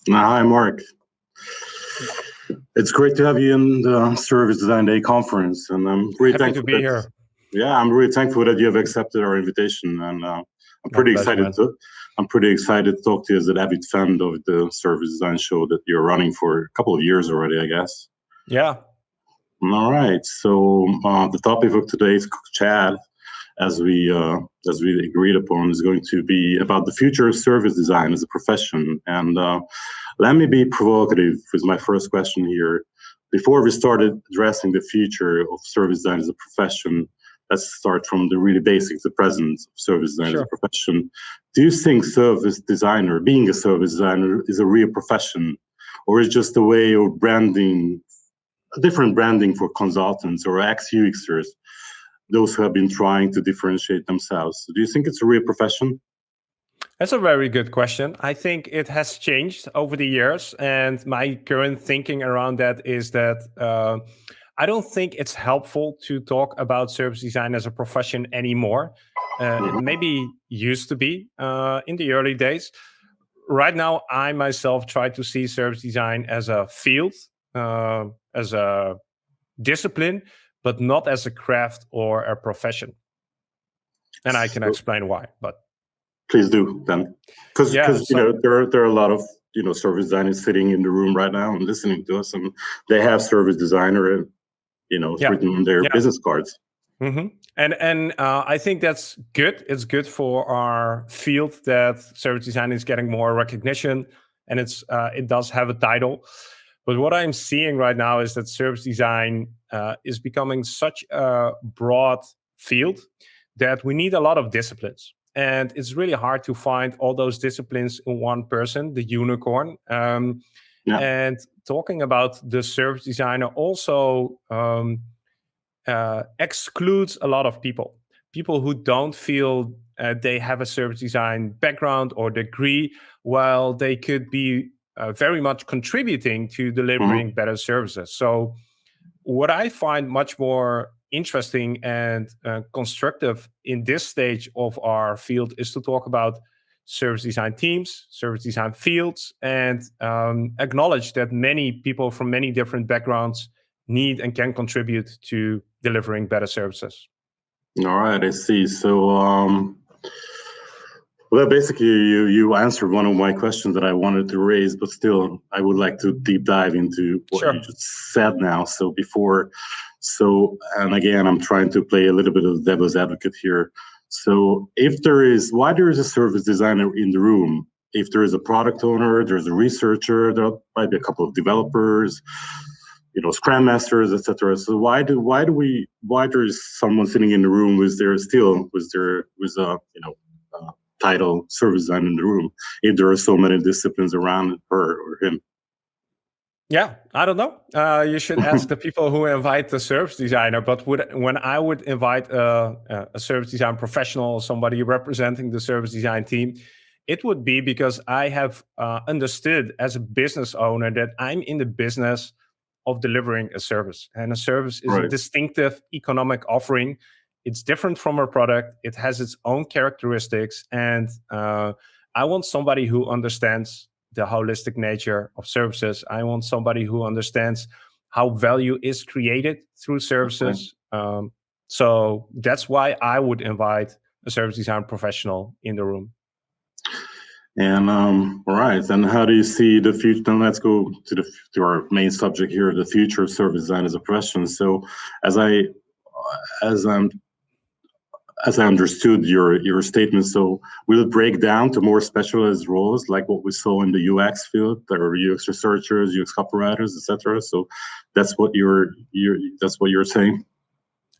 Hi, Mark. It's great to have you in the Service Design Day conference, and I'm really Happy to be here. Yeah, I'm really thankful that you have accepted our invitation, and I'm pretty excited to talk to you as an avid fan of the Service Design show that you're running for a couple of years already, I guess. Yeah. All right. So the topic of today's chat, as we agreed upon, is going to be about the future of service design as a profession. And let me be provocative with my first question here. Before we started addressing the future of service design as a profession, let's start from the really basics, the present of service design as a profession. Do you think being a service designer is a real profession, or is just a way of branding, a different branding for consultants or ex-UXers, those who have been trying to differentiate themselves? So do you think it's a real profession? That's a very good question. I think it has changed over the years, and my current thinking around that is that I don't think it's helpful to talk about service design as a profession anymore. It maybe used to be in the early days. Right now, I myself try to see service design as a field, as a discipline, but not as a craft or a profession. And I can explain why, but please do then, because there are a lot of service designers sitting in the room right now and listening to us, and they have service designer written on their business cards. Mm-hmm. And I think that's good. It's good for our field that service design is getting more recognition, and it does have a title. But what I'm seeing right now is that service design is becoming such a broad field that we need a lot of disciplines. And it's really hard to find all those disciplines in one person, the unicorn. And talking about the service designer also excludes a lot of people who don't feel they have a service design background or degree, while they could be very much contributing to delivering better services. So what I find much more interesting and constructive in this stage of our field is to talk about service design teams, service design fields, and acknowledge that many people from many different backgrounds need and can contribute to delivering better services. All right, I see. So, well, basically, you answered one of my questions that I wanted to raise, but still, I would like to deep dive into what you just said now. And again, I'm trying to play a little bit of devil's advocate here. So why there is a service designer in the room? If there is a product owner, there's a researcher, there might be a couple of developers, Scrum masters, etc. So why there is someone sitting in the room with a title service design in the room if there are so many disciplines around her or him? Yeah, I don't know. You should ask the people who invite the service designer. But when I would invite a service design professional, somebody representing the service design team, it would be because I have understood as a business owner that I'm in the business of delivering a service. And a service is a distinctive economic offering. It's different from a product. It has its own characteristics. And I want somebody who understands the holistic nature of services. I want somebody who understands how value is created through services. So that's why I would invite a service design professional in the room. And all right, and how do you see the future? Then let's go to our main subject here, the future of service design as a profession. So as I understood your statement, so will it break down to more specialized roles like what we saw in the UX field? There are UX researchers, UX copywriters, etc. So that's what you're saying.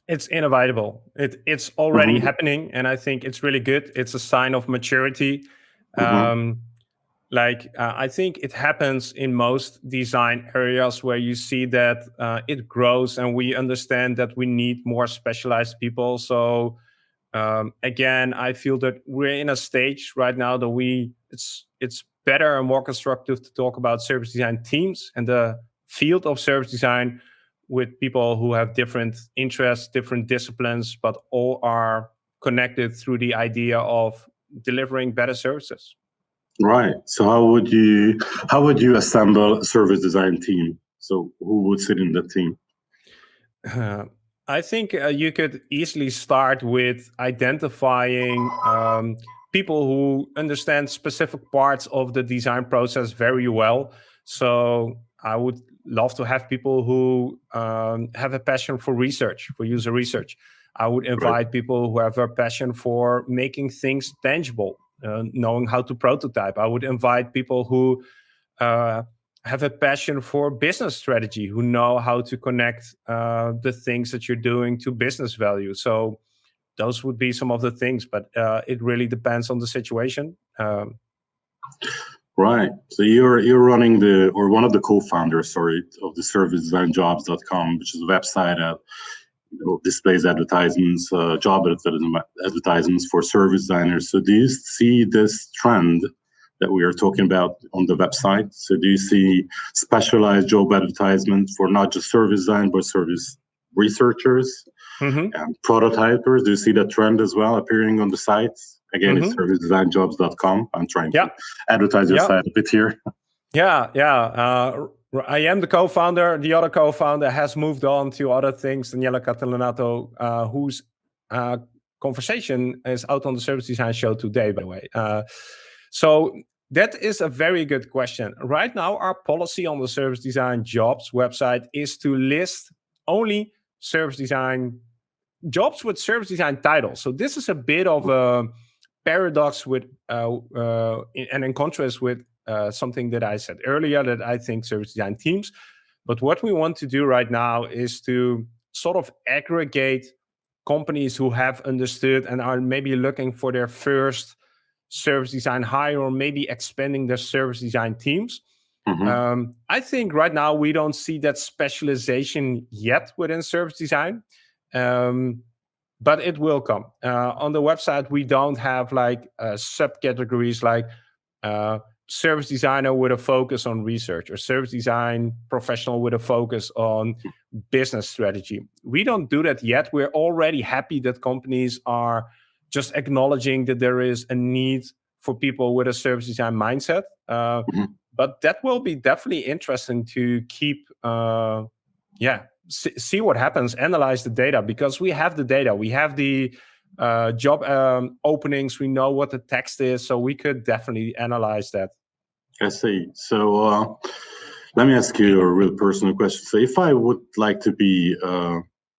It's inevitable. It's already happening, and I think it's really good. It's a sign of maturity. I think it happens in most design areas where you see that it grows, and we understand that we need more specialized people. So again, I feel that we're in a stage right now that it's better and more constructive to talk about service design teams and the field of service design with people who have different interests, different disciplines, but all are connected through the idea of delivering better services. Right. So how would you assemble a service design team? So who would sit in the team? I think you could easily start with identifying people who understand specific parts of the design process very well. So I would love to have people who have a passion for research, for user research. I would invite people who have a passion for making things tangible, knowing how to prototype. I would invite people who have a passion for business strategy, who know how to connect the things that you're doing to business value. So those would be some of the things, but it really depends on the situation. Right. So you're running one of the co-founders, of the serviceDesignJobs.com, which is a website that displays advertisements, job advertisements for service designers. So do you see this trend that we are talking about on the website? So do you see specialized job advertisements for not just service design, but service researchers and prototypers? Do you see that trend as well appearing on the site? Again, it's servicedesignjobs.com. I'm trying to advertise your site a bit here. I am the co-founder. The other co-founder has moved on to other things. Daniela Catalanato, whose conversation is out on the Service Design Show today, by the way. So that is a very good question. Right now, our policy on the Service Design Jobs website is to list only service design jobs with service design titles. So this is a bit of a paradox with, and in contrast with something that I said earlier, that I think service design teams. But what we want to do right now is to sort of aggregate companies who have understood and are maybe looking for their first service design hire, or maybe expanding their service design teams. I think right now we don't see that specialization yet within service design. But it will come. On the website, we don't have like subcategories like service designer with a focus on research, or service design professional with a focus on business strategy. We don't do that yet. We're already happy that companies are just acknowledging that there is a need for people with a service design mindset. But that will be definitely interesting to keep, see what happens, analyze the data, because we have the data. We have the job openings. We know what the text is, so we could definitely analyze that. I see. So let me ask you a real personal question. So if I would like to be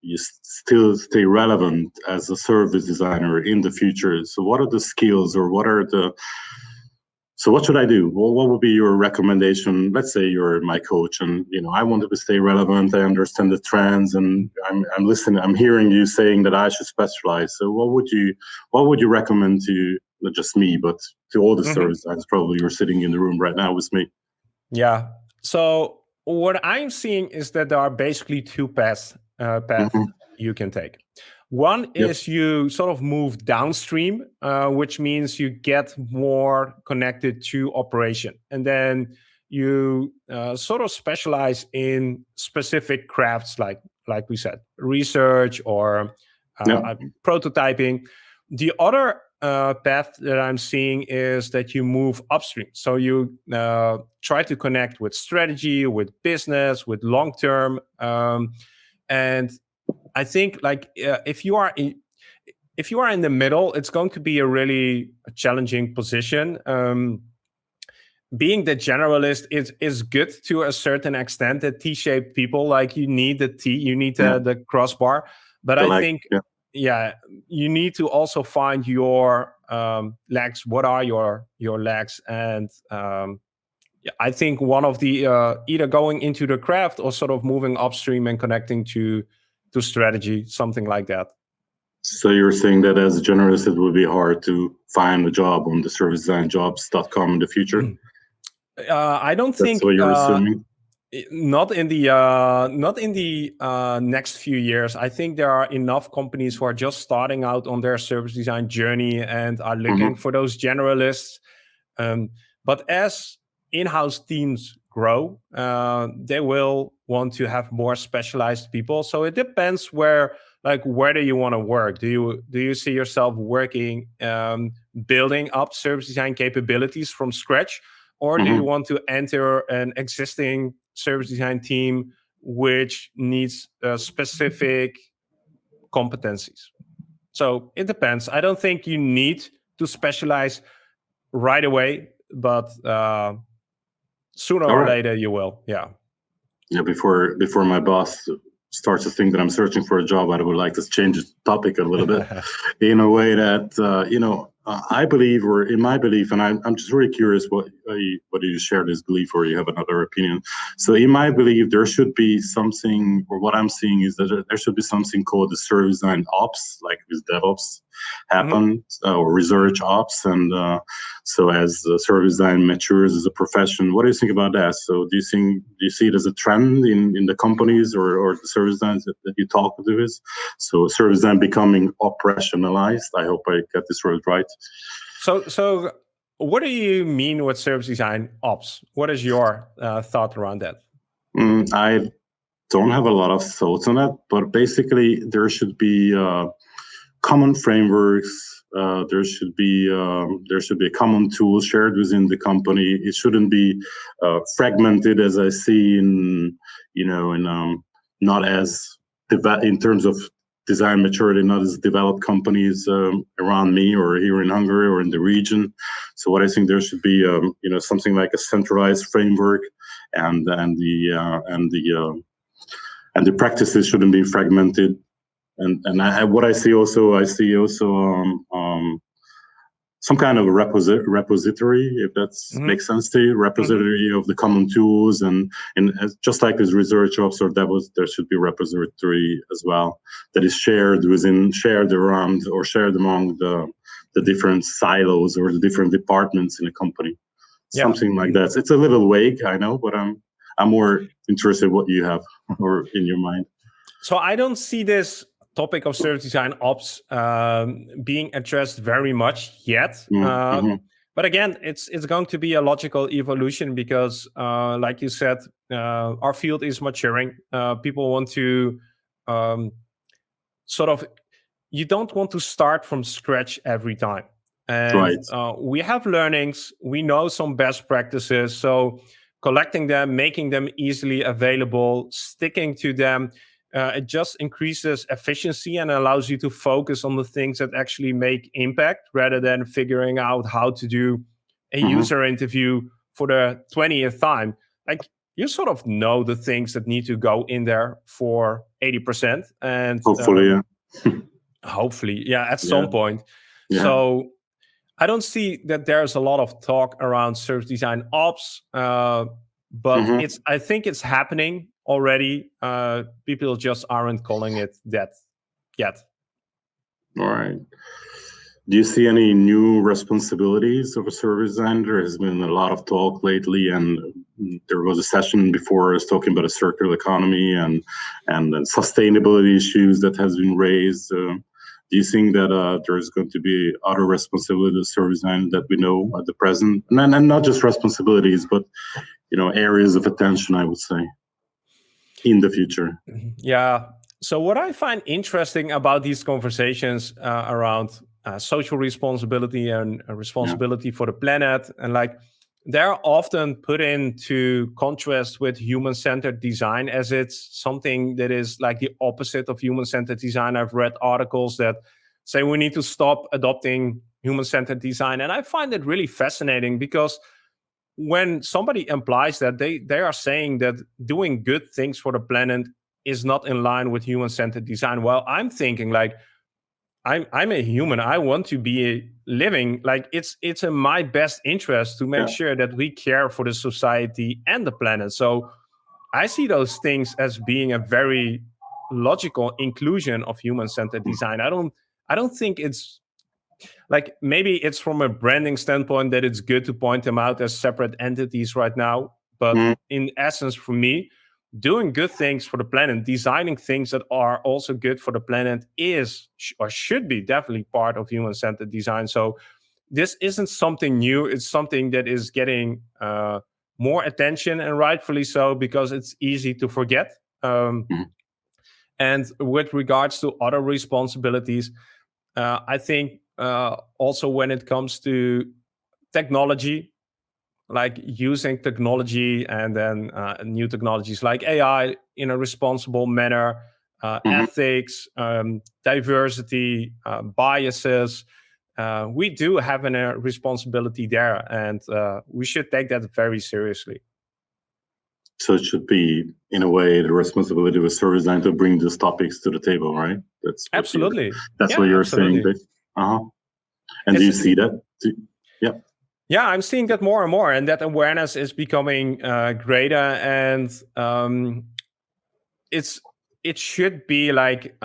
you still stay relevant as a service designer in the future, so what are the skills, or so what should I do? What would be your recommendation? Let's say you're my coach, and I want to stay relevant. I understand the trends, and I'm listening. I'm hearing you saying that I should specialize. So what would you recommend to not just me, but to all the service designers? Probably you're sitting in the room right now with me. Yeah. So what I'm seeing is that there are basically two paths you can take. One is you sort of move downstream, which means you get more connected to operation. And then you sort of specialize in specific crafts, like we said, research or prototyping. The other path that I'm seeing is that you move upstream. So you try to connect with strategy, with business, with long-term. And I think if you are in the middle, it's going to be a really challenging position. Being the generalist is good to a certain extent. The T-shaped people, like you need the T, you need the crossbar. But I think you need to also find your legs. What are your legs? And I think one of the either going into the craft or sort of moving upstream and connecting to strategy, something like that. So you're saying that as a generalist, it will be hard to find a job on the servicedesignjobs.com in the future? I don't think. That's what you're assuming? Not in the next few years. I think there are enough companies who are just starting out on their service design journey and are looking for those generalists. But as in-house teams grow, they will want to have more specialized people. So it depends where like, where do you want to work? Do you see yourself working, building up service design capabilities from scratch, or do you want to enter an existing service design team which needs specific competencies? So it depends. I don't think you need to specialize right away, but sooner or later you will. Yeah. Before my boss starts to think that I'm searching for a job, I would like to change the topic a little bit in a way that I believe, or in my belief, and I'm just really curious whether you share this belief or you have another opinion. So in my belief, there should be something, or what I'm seeing is that there should be something called the service design ops, like with DevOps happen, or research ops. And so as service design matures as a profession, what do you think about that? So do you see it as a trend in the companies or the service designs that you talk with? So service design becoming operationalized. I hope I get this word right. So what do you mean with service design ops? What is your thought around that? I don't have a lot of thoughts on that, but basically there should be common frameworks. There should be a common tool shared within the company. It shouldn't be fragmented, as I see in not as in terms of design maturity, not as developed companies around me or here in Hungary or in the region. So what I think there should be, something like a centralized framework, and the practices shouldn't be fragmented. And what I see also some kind of a repository, if that makes sense to you, repository of the common tools, and just like with research ops or DevOps, there should be a repository as well that is shared around or shared among the different silos or the different departments in a company. Yeah. Something like that. It's a little vague, I know, but I'm more interested in what you have or in your mind. So I don't see this topic of service design ops being addressed very much yet. But again, it's going to be a logical evolution because, like you said, our field is maturing. People want to you don't want to start from scratch every time. And we have learnings. We know some best practices. So collecting them, making them easily available, sticking to them, it just increases efficiency and allows you to focus on the things that actually make impact rather than figuring out how to do a user interview for the 20th time. Like, you sort of know the things that need to go in there for 80%. And hopefully, at some point. Yeah. So I don't see that there's a lot of talk around service design ops, but I think it's happening already. People just aren't calling it that yet. All right. Do you see any new responsibilities of a service designer? There has been a lot of talk lately, and there was a session before I was talking about a circular economy and sustainability issues that has been raised. Do you think that there's going to be other responsibilities of service design that we know at the present, and not just responsibilities, but areas of attention, I would say, in the future? Yeah. So what I find interesting about these conversations around social responsibility and responsibility for the planet, and like, they're often put into contrast with human-centered design as it's something that is like the opposite of human-centered design. I've read articles that say we need to stop adopting human-centered design. And I find it really fascinating because when somebody implies that, they are saying that doing good things for the planet is not in line with human-centered design. Well, I'm thinking like, I'm a human. I want to be living. Like, it's in my best interest to make sure that we care for the society and the planet. So I see those things as being a very logical inclusion of human-centered design. I don't think it's like, maybe it's from a branding standpoint that it's good to point them out as separate entities right now. But in essence, for me, doing good things for the planet, designing things that are also good for the planet is or should be definitely part of human-centered design. So this isn't something new. It's something that is getting more attention, and rightfully so, because it's easy to forget. And with regards to other responsibilities, I think also when it comes to technology, like using technology and then new technologies like AI in a responsible manner, ethics, diversity, biases, we do have a responsibility there, and we should take that very seriously. So it should be, in a way, the responsibility of a service design to bring these topics to the table, right? That's absolutely. That's what you're saying. And do you see that? Yeah, I'm seeing that more and more, and that awareness is becoming greater. And it should be like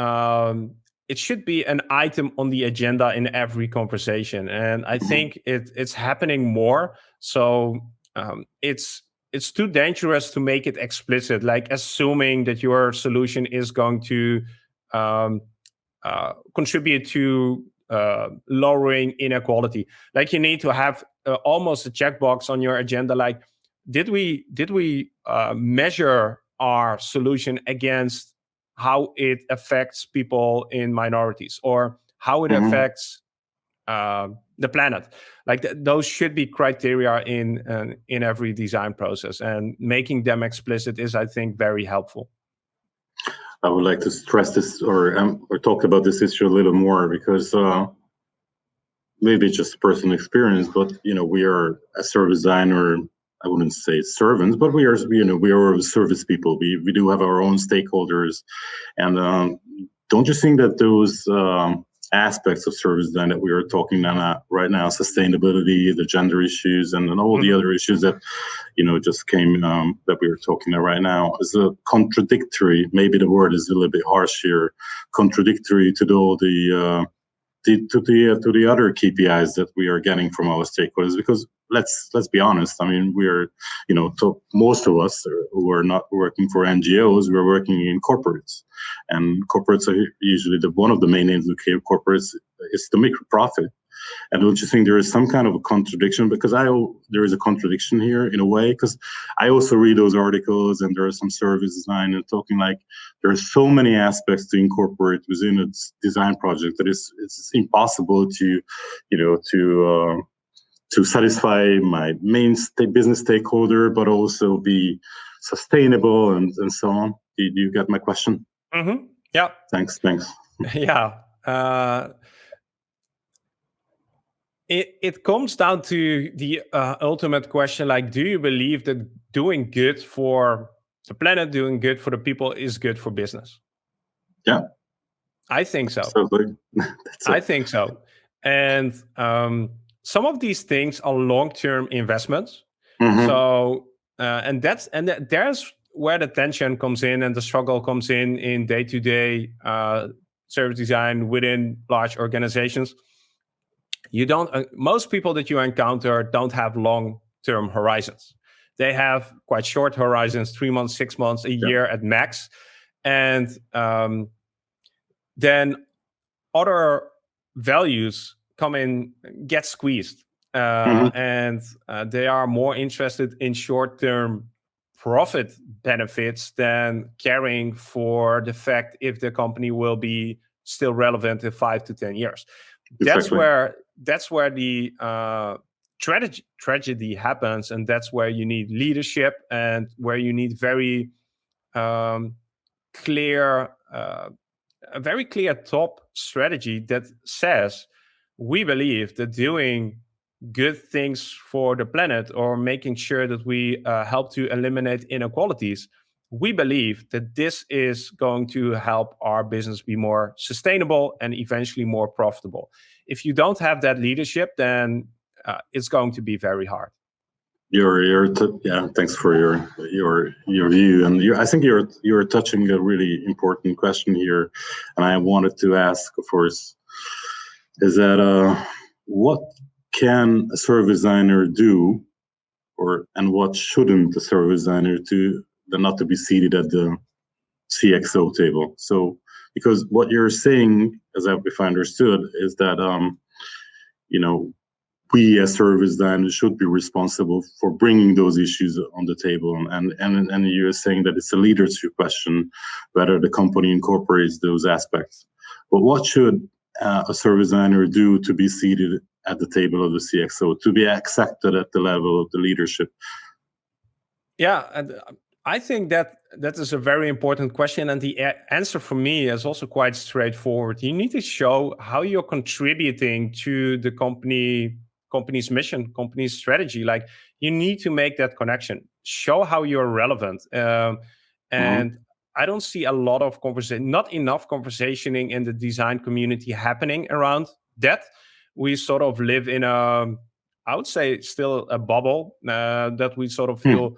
it should be an item on the agenda in every conversation. And I think it's happening more. So it's too dangerous to make it explicit, like assuming that your solution is going to contribute to lowering inequality. Like you need to have almost a checkbox on your agenda, like did we measure our solution against how it affects people in minorities, or how it affects the planet. Like those should be criteria in every design process, and making them explicit is, I think, very helpful. I would like to stress this or talk about this issue a little more, because maybe it's just personal experience, but we are a service designer. I wouldn't say servants, but we are service people. We do have our own stakeholders, and don't you think that those aspects of service design that we are talking about right now, sustainability, the gender issues, and all the other issues that just came that we are talking about right now, is a contradictory? Maybe the word is a little bit harsh here. Contradictory to all the other KPIs that we are getting from our stakeholders, because let's be honest. I mean, we're most of us who are not working for NGOs, we're working in corporates, and corporates are usually one of the main aims of corporates is to make a profit. And don't you think there is some kind of a contradiction? Because there is a contradiction here in a way, because I also read those articles, and there are some service design and talking like there are so many aspects to incorporate within a design project that it's impossible to satisfy my main business stakeholder, but also be sustainable and so on. Do you get my question? Yeah. Thanks. Yeah. It comes down to the ultimate question, like, do you believe that doing good for the planet, doing good for the people is good for business? Yeah. I think so. I think so. And some of these things are long-term investments. So, and there's where the tension comes in and the struggle comes in day-to-day service design within large organizations. Most people that you encounter don't have long-term horizons. They have quite short horizons, 3 months, 6 months, a year at max. And then other values come in, get squeezed. And they are more interested in short-term profit benefits than caring for the fact if the company will be still relevant in 5 to 10 years. Exactly. That's where the tragedy happens, and that's where you need leadership, and where you need very clear, a very clear top strategy that says, we believe that doing good things for the planet, or making sure that we help to eliminate inequalities, we believe that this is going to help our business be more sustainable and eventually more profitable. If you don't have that leadership, then it's going to be very hard. Thanks for your view, and I think you're touching a really important question here, and I wanted to ask, of course, is that what can a service designer do, and what shouldn't a service designer do, not to be seated at the CXO table? So, because what you're saying, if I understood, is that we as service designers should be responsible for bringing those issues on the table. And you're saying that it's a leadership question whether the company incorporates those aspects. But what should a service designer do to be seated at the table of the CXO, to be accepted at the level of the leadership? Yeah, and I think that is a very important question, and the answer for me is also quite straightforward. You need to show how you're contributing to the company's mission, company's strategy. Like, you need to make that connection, show how you're relevant. And I don't see a lot of not enough conversationing in the design community happening around that. We sort of live in I would say still a bubble that we sort of feel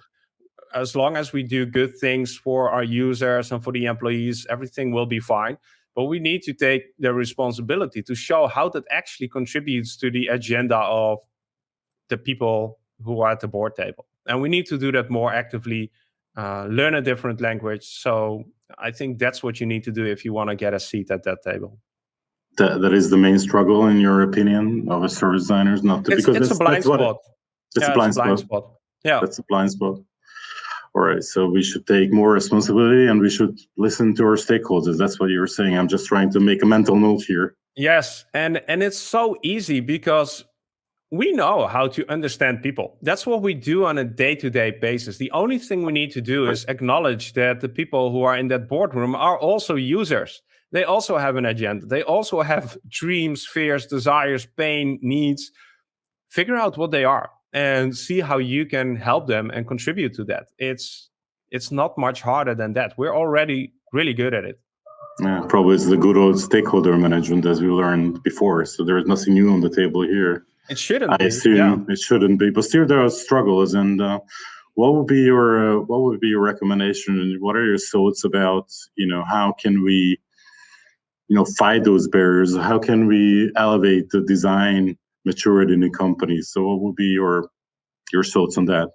as long as we do good things for our users and for the employees, everything will be fine. But we need to take the responsibility to show how that actually contributes to the agenda of the people who are at the board table. And we need to do that more actively, learn a different language. So I think that's what you need to do if you want to get a seat at that table. That is the main struggle, in your opinion, of a service designers, not to, because it's a blind spot. It's a blind spot. Yeah, that's a blind spot. All right, so we should take more responsibility and we should listen to our stakeholders. That's what you were saying. I'm just trying to make a mental note here. Yes, and it's so easy because we know how to understand people. That's what we do on a day-to-day basis. The only thing we need to do is acknowledge that the people who are in that boardroom are also users. They also have an agenda. They also have dreams, fears, desires, pain, needs. Figure out what they are and see how you can help them and contribute to that. It's not much harder than that. We're already really good at it. Yeah, probably it's the good old stakeholder management, as we learned before. So there is nothing new on the table here. It shouldn't be. I assume it shouldn't be, but still there are struggles. And what would be your recommendation? And what are your thoughts about, how can we, fight those barriers? How can we elevate the design maturity in the company? So what would be your thoughts on that?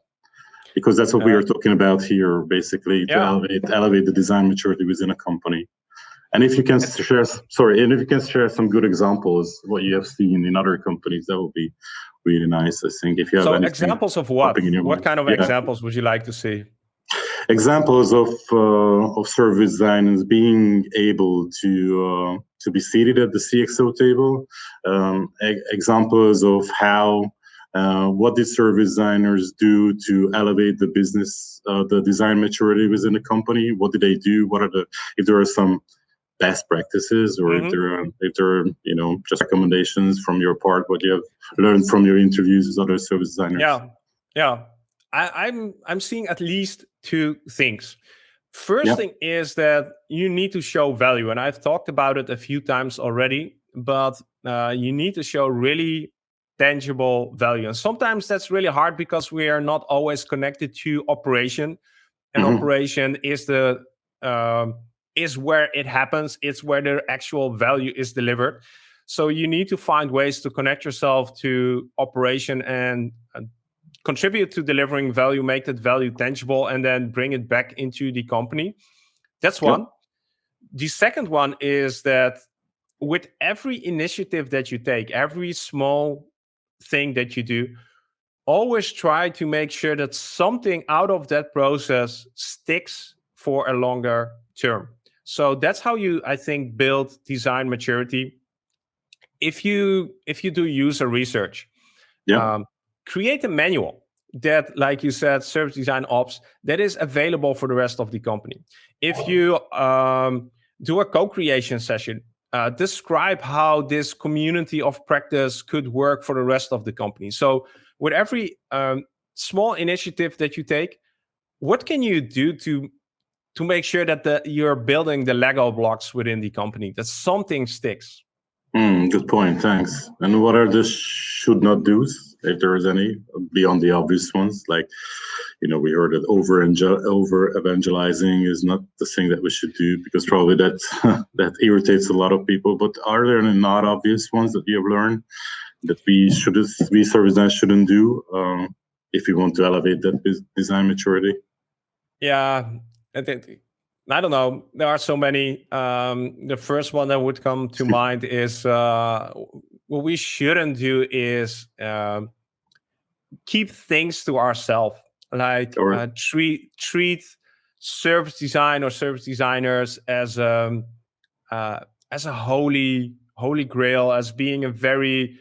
Because that's what we are talking about here, basically, to elevate the design maturity within a company. And if you can share some good examples, what you have seen in other companies, that would be really nice, I think. If you have examples of what? What kind of examples would you like to see? Examples of service designers being able to be seated at the CXO table. Examples of how what did service designers do to elevate the business, the design maturity within the company? What did they do? If there are some best practices, or if there are just recommendations from your part, what you have learned from your interviews with other service designers? Yeah. I'm seeing at least two things. First thing is that you need to show value, and I've talked about it a few times already, but you need to show really tangible value. And sometimes that's really hard because we are not always connected to operation, and operation is is where it happens. It's where the actual value is delivered. So you need to find ways to connect yourself to operation and contribute to delivering value, make that value tangible, and then bring it back into the company. That's one. The second one is that with every initiative that you take, every small thing that you do, always try to make sure that something out of that process sticks for a longer term. So that's how you, I think, build design maturity. If you do user research, create a manual that, like you said, service design ops, that is available for the rest of the company. If you do a co-creation session, describe how this community of practice could work for the rest of the company. So with every small initiative that you take, what can you do to make sure that you're building the Lego blocks within the company, that something sticks? Good point, thanks. And what are the should not do's, if there is any, beyond the obvious ones? Like, we heard that over evangelizing is not the thing that we should do, because probably that irritates a lot of people. But are there any not obvious ones that you have learned that we service designers shouldn't do if we want to elevate that design maturity? Yeah, I don't know. There are so many. The first one that would come to mind is what we shouldn't do is keep things to ourselves. Like treat service design or service designers as a holy grail, as being a very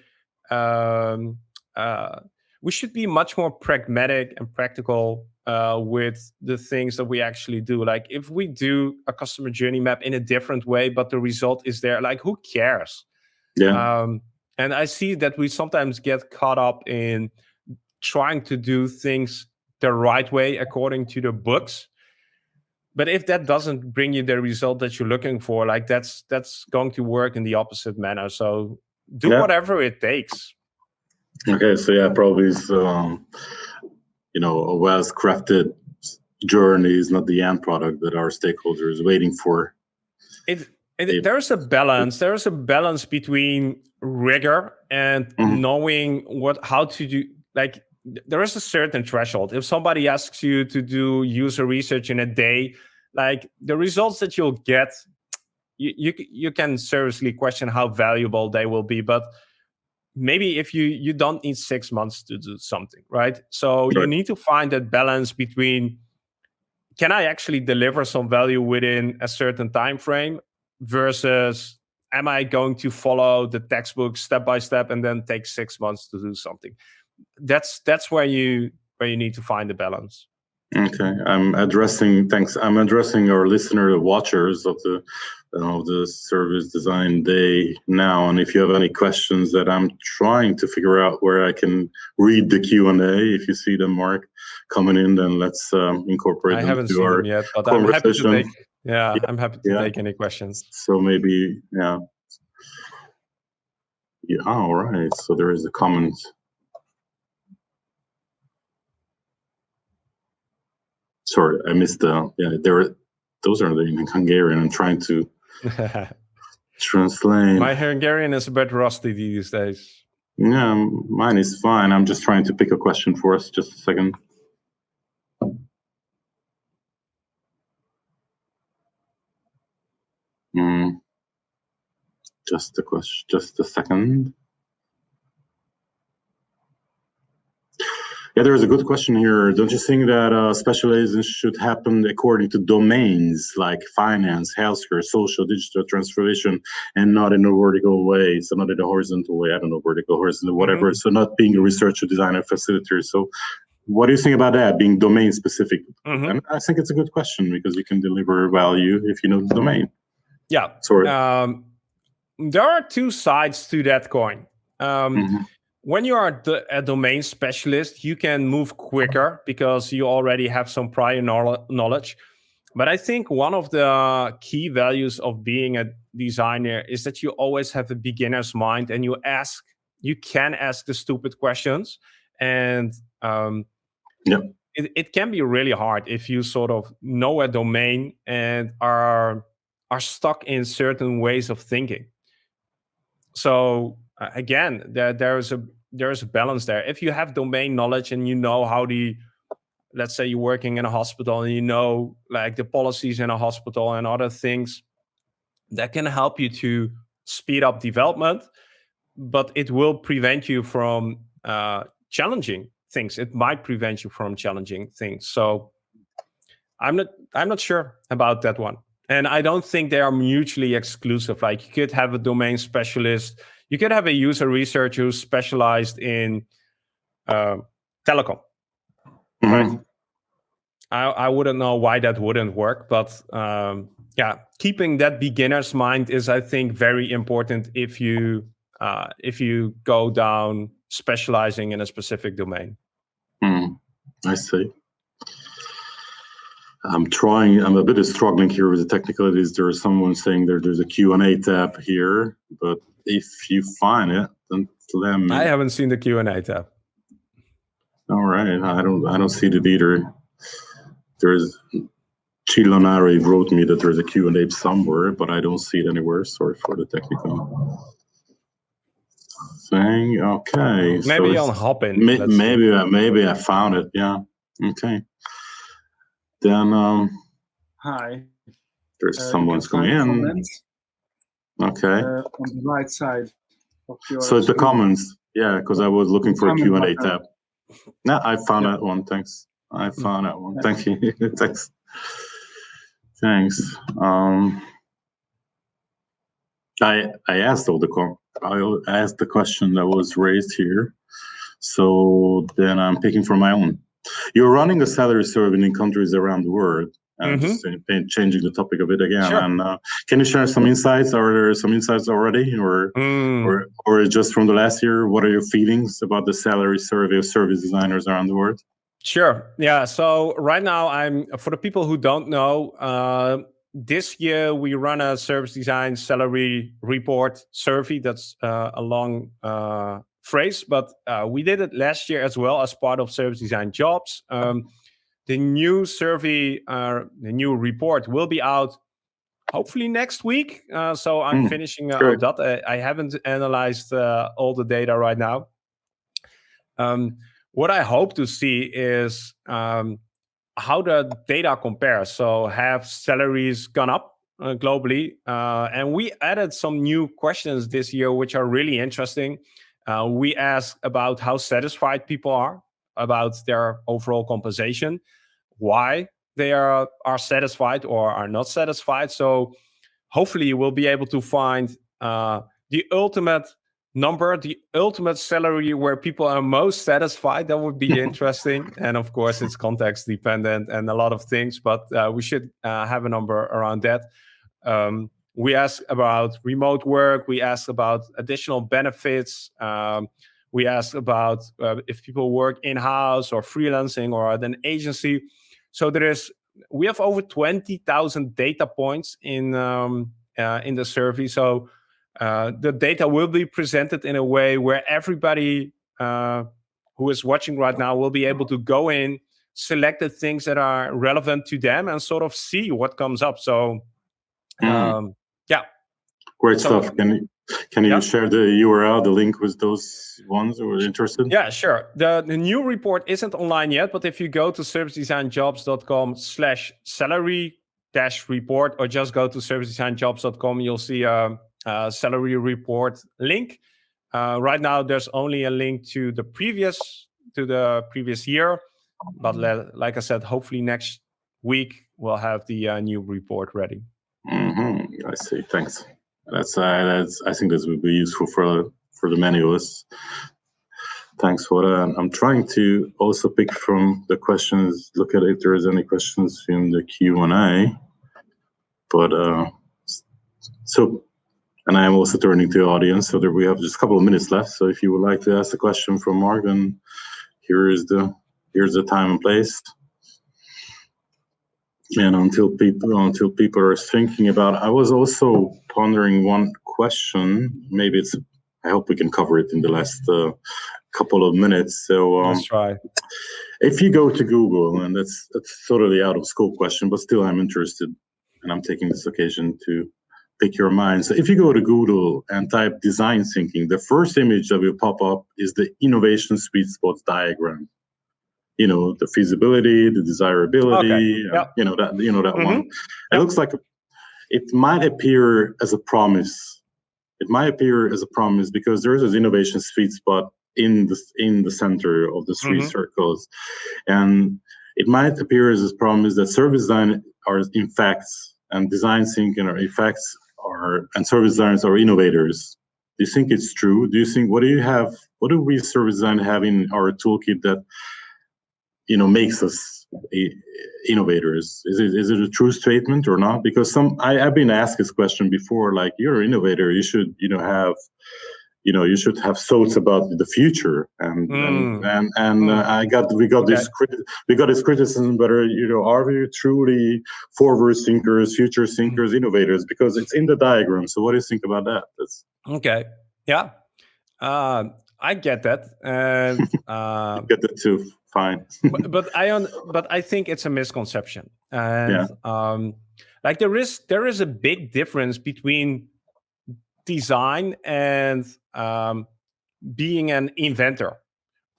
we should be much more pragmatic and practical with the things that we actually do. Like if we do a customer journey map in a different way, but the result is there, like who cares? Yeah. And I see that we sometimes get caught up in trying to do things the right way according to the books. But if that doesn't bring you the result that you're looking for, like that's going to work in the opposite manner. So do whatever it takes. Okay, so yeah, probably a well-crafted journey is not the end product that our stakeholders are waiting for. There's a balance. There's a balance between rigor and knowing how to do. Like there is a certain threshold. If somebody asks you to do user research in a day, like the results that you'll get, you can seriously question how valuable they will be. But maybe if you don't need 6 months to do something, right? So you need to find that balance between, can I actually deliver some value within a certain time frame versus am I going to follow the textbook step by step and then take 6 months to do something? That's where you need to find the balance. Okay, I'm addressing our listener, the watchers of the service design day now, and if you have any questions that I'm trying to figure out where I can read the Q&A, if you see them, Mark, coming in, then let's incorporate them into our conversation. Yet, but I'm happy to take, I'm happy to take any questions. So maybe, all right, so there is a comment. Sorry, I missed those are in Hungarian. I'm trying to translate. My Hungarian is a bit rusty these days. Yeah, mine is fine. I'm just trying to pick a question for us. Just a second. Just a second. Yeah, there's a good question here. Don't you think that specialization should happen according to domains like finance, healthcare, social, digital transformation, and not in a vertical way? So not in a horizontal way. I don't know, vertical, horizontal, whatever. So not being a researcher, designer, facilitator. So what do you think about that, being domain specific? And I think it's a good question because you can deliver value if you know the domain. Yeah. Sorry. There are two sides to that coin. When you are a domain specialist, you can move quicker because you already have some prior knowledge. But I think one of the key values of being a designer is that you always have a beginner's mind and you can ask the stupid questions. And it can be really hard if you sort of know a domain and are stuck in certain ways of thinking. So again, there is a balance there. If you have domain knowledge and you know how let's say you're working in a hospital and you know like the policies in a hospital and other things, that can help you to speed up development, but it will prevent you from challenging things. It might prevent you from challenging things. So I'm not sure about that one. And I don't think they are mutually exclusive. Like you could have a domain specialist, you could have a user researcher who's specialized in telecom. Right? I wouldn't know why that wouldn't work, but keeping that beginner's mind is, I think, very important if you go down specializing in a specific domain. I see. I'm a bit struggling here with the technicalities. There is someone saying there's a Q&A tab here, but if you find it, then let me. I haven't seen the Q&A tab. All right, I don't see it either. There's Chilonari wrote me that there's a Q&A somewhere, but I don't see it anywhere. Sorry for the technical thing. Okay, maybe so on Hopin. Maybe I found it. Yeah. Okay. Then hi. There's someone's coming in. Comment, okay. on the right side. So it's the comments. Yeah, because I was looking for a Q&A tab. No, I found that one. Thanks. I found that one. Thank you. Thanks. Thanks. I asked I asked the question that was raised here. So then I'm picking from my own. You're running a salary survey in countries around the world. Just changing the topic a bit again. Sure. And can you share some insights? Are there some insights already, or just from the last year? What are your feelings about the salary survey of service designers around the world? Sure. Yeah. So right now, for the people who don't know, this year we run a service design salary report survey. That's a long phrase, but we did it last year as well as part of Service Design Jobs. The new survey, the new report will be out hopefully next week. So I'm finishing up that. I haven't analyzed all the data right now. What I hope to see is how the data compares. So have salaries gone up globally? And we added some new questions this year, which are really interesting. We asked about how satisfied people are about their overall compensation, why they are satisfied or are not satisfied. So hopefully you will be able to find the ultimate number, the ultimate salary where people are most satisfied. That would be interesting. And of course, it's context dependent and a lot of things, but we should have a number around that. We asked about remote work. We asked about additional benefits. We asked about if people work in-house or freelancing or at an agency. So we have over 20,000 data points in the survey. So the data will be presented in a way where everybody who is watching right now will be able to go in, select the things that are relevant to them, and sort of see what comes up. So, great stuff. Can you share the URL, the link with those ones who are interested? Yeah, sure. The new report isn't online yet, but if you go to servicedesignjobs.com/salary-report or just go to servicedesignjobs.com, you'll see a salary report link. Right now, there's only a link to the previous year, but like I said, hopefully next week we'll have the new report ready. I see. Thanks. I think this would be useful for the many of us. Thanks for that. I'm trying to also pick from the questions, look at if there's any questions in the Q&A. But and I am also turning to the audience, so that we have just a couple of minutes left. So if you would like to ask a question from Marc, then here's the time and place. And until people are thinking about, I was also pondering one question. Maybe I hope we can cover it in the last couple of minutes. So let's try. If you go to Google, and that's totally out of scope question, but still I'm interested, and I'm taking this occasion to pick your mind. So if you go to Google and type design thinking, the first image that will pop up is the innovation sweet spots diagram. The feasibility, the desirability, that one. It looks like it might appear as a promise. It might appear as a promise because there is this innovation sweet spot in the center of the three circles, and it might appear as a promise that service design are in facts and design thinking are in facts and service designers are innovators. Do you think it's true? Do you think what do we service design have in our toolkit that makes us innovators? Is it a true statement or not? Because I've been asked this question before, like, you're an innovator, you should have thoughts about the future, and we got this criticism, but are we truly forward thinkers, future thinkers, innovators? Because it's in the diagram. So what do you think about that? Okay, yeah, I get that, and you get that too. Fine. but I think it's a misconception, and like there is a big difference between design and being an inventor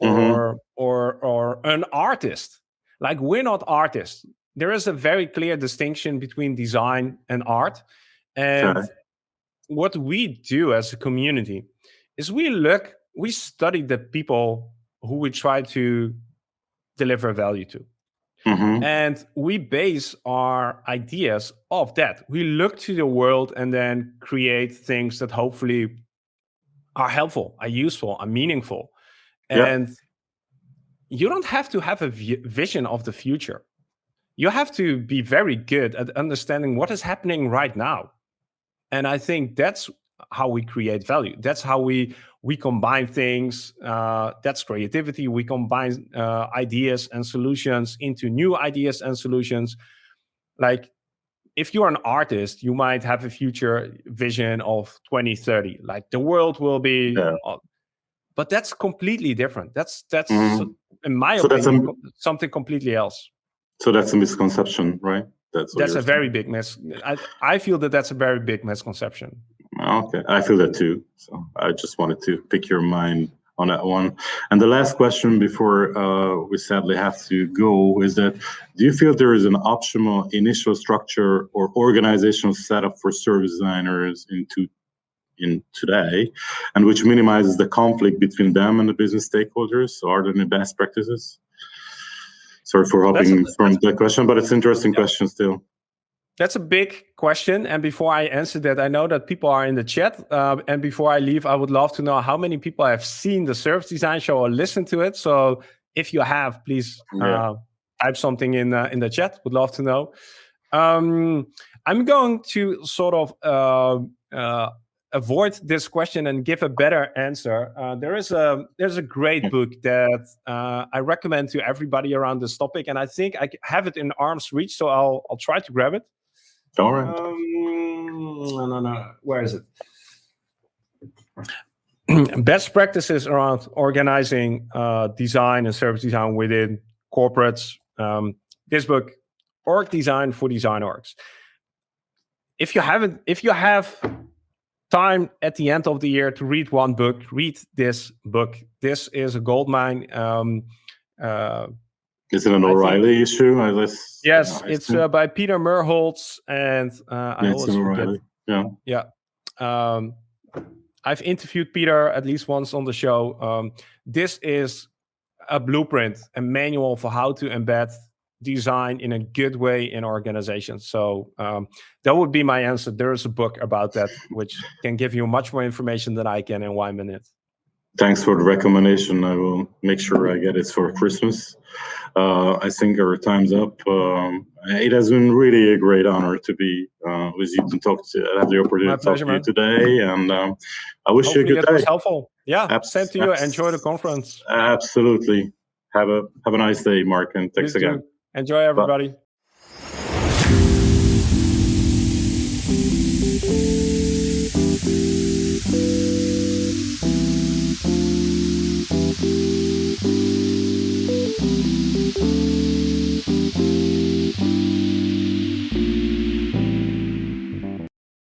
or an artist. Like, we're not artists. There is a very clear distinction between design and art, and what we do as a community is we study the people who we try to deliver value to. And we base our ideas off that. We look to the world and then create things that hopefully are helpful, are useful, are meaningful. And you don't have to have a vision of the future. You have to be very good at understanding what is happening right now. And I think that's how we create value. That's how we combine things. That's creativity. We combine ideas and solutions into new ideas and solutions. Like, if you're an artist, you might have a future vision of 2030. Like, the world will be... but that's completely different. That's in my opinion, something completely else. So that's a misconception, right? That's a very big I feel that that's a very big misconception. Okay, I feel that too. So I just wanted to pick your mind on that one. And the last question before we sadly have to go is that, do you feel there is an optimal initial structure or organizational setup for service designers in today, and which minimizes the conflict between them and the business stakeholders? So are there any best practices? Sorry for hopping from that question, but it's an interesting question still. That's a big question. And before I answer that, I know that people are in the chat. And before I leave, I would love to know how many people have seen the Service Design Show or listened to it. So if you have, please type something in the chat. Would love to know. I'm going to sort of avoid this question and give a better answer. There's a great book that I recommend to everybody around this topic, and I think I have it in arm's reach, so I'll try to grab it. All right. No. Where is it? Best practices around organizing design and service design within corporates. This book, Org Design for Design Orgs. If you have time at the end of the year to read one book, read this book. This is a goldmine. Is it an O'Reilly issue? Yes, it's by Peter Merholtz, and I always forget. I've interviewed Peter at least once on the show. This is a blueprint, a manual for how to embed design in a good way in organizations. So that would be my answer. There is a book about that which can give you much more information than I can in 1 minute. Thanks for the recommendation. I will make sure I get it for Christmas. I think our time's up. It has been really a great honor to be with you, to have the opportunity to talk to you today. And I wish you a good day. Was helpful. Yeah, same to you. Enjoy the conference. Absolutely. Have a nice day, Mark, and thanks again. Enjoy, everybody. Bye.